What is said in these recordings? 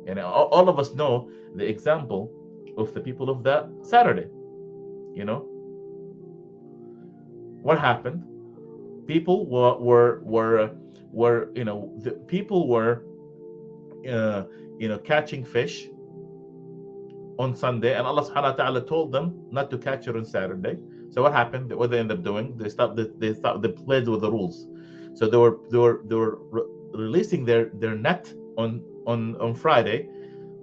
And all of us know the example of the people of that Saturday. You know what happened? People were the people were uh, catching fish on Sunday, and Allah Subhanahu wa Taala told them not to catch it on Saturday. So what happened? What they ended up doing? They played with the rules. So they were releasing their net on Friday.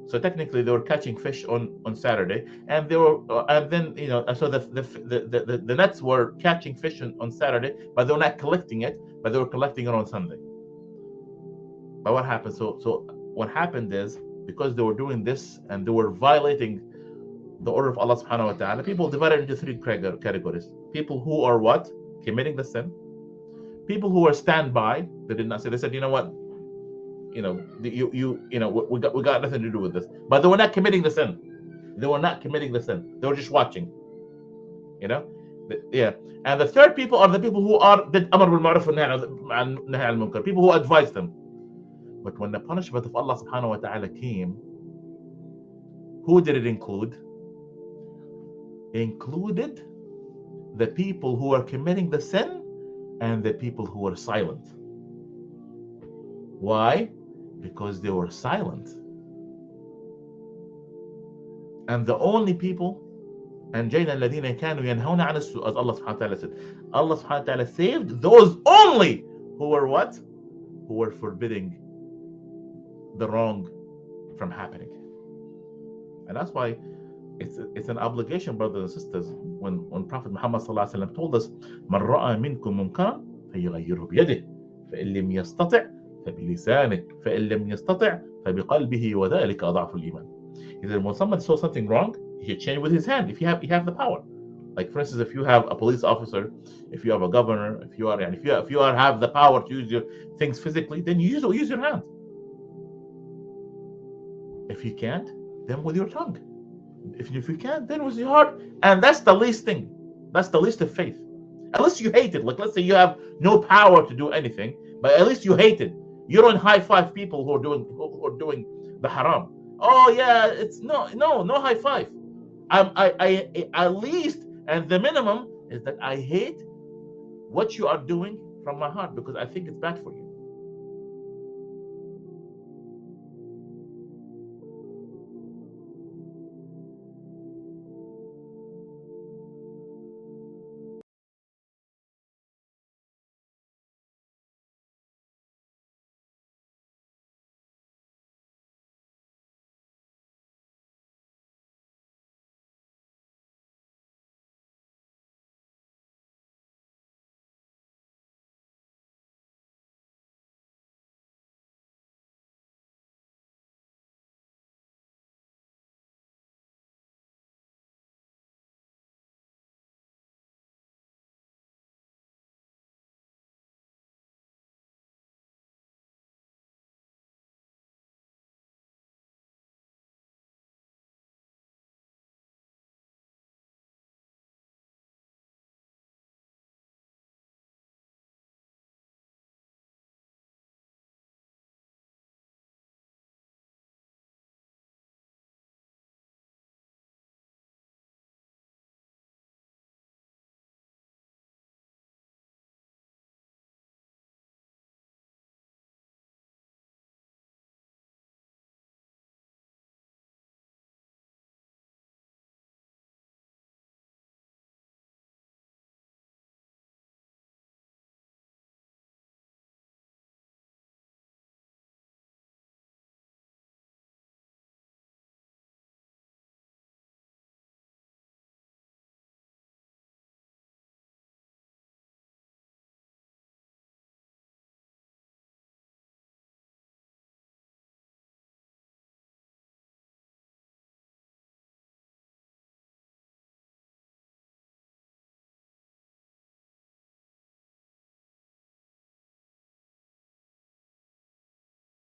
So technically, they were catching fish on Saturday, and they were and then so the nets were catching fish on Saturday, but they were not collecting it, but they were collecting it on Sunday. But what happened? So what happened is, because they were doing this and they were violating the order of Allah Subhanahu wa Taala, people divided into three categories: people who are what, committing the sin; people who are standby, they did not say, they said, you know what, we got nothing to do with this, but they were not committing the sin. They were not committing the sin. They were just watching. You know, yeah. And the third people are the people who are did amr bil ma'ruf and nahy al munkar, people who advise them. But when the punishment of Allah Subhanahu wa Taala came, who did it include? Included the people who are committing the sin and the people who are silent. Why? Because they were silent. And the only people, أنجينا الذين كانوا ينهون عن السوء, as Allah subhanahu wa ta'ala said, Allah subhanahu wa ta'ala saved those only who were what? Who were forbidding the wrong from happening. And that's why it's an obligation, brothers and sisters, when Prophet Muhammad sallallahu alaihi wasallam told us, من رأى منكم منكرا فليغيره بيده فإن لم يستطع فبلسانه فإن لم يستطع فبقلبه وذلك أضعف الإيمان. He said, when someone saw something wrong, he should change with his hand if you have the power. Like, for instance, if you have a police officer, if you have a governor, if you have the power to use your things physically, then you use your hand. If you can't, then with your tongue. If you can't, then with your heart. And that's the least thing. That's the least of faith. At least you hate it. Like, let's say you have no power to do anything, but at least you hate it. You don't high five people who are doing the haram. Oh yeah, it's no high five. I at least, and the minimum is that I hate what you are doing from my heart, because I think it's bad for you.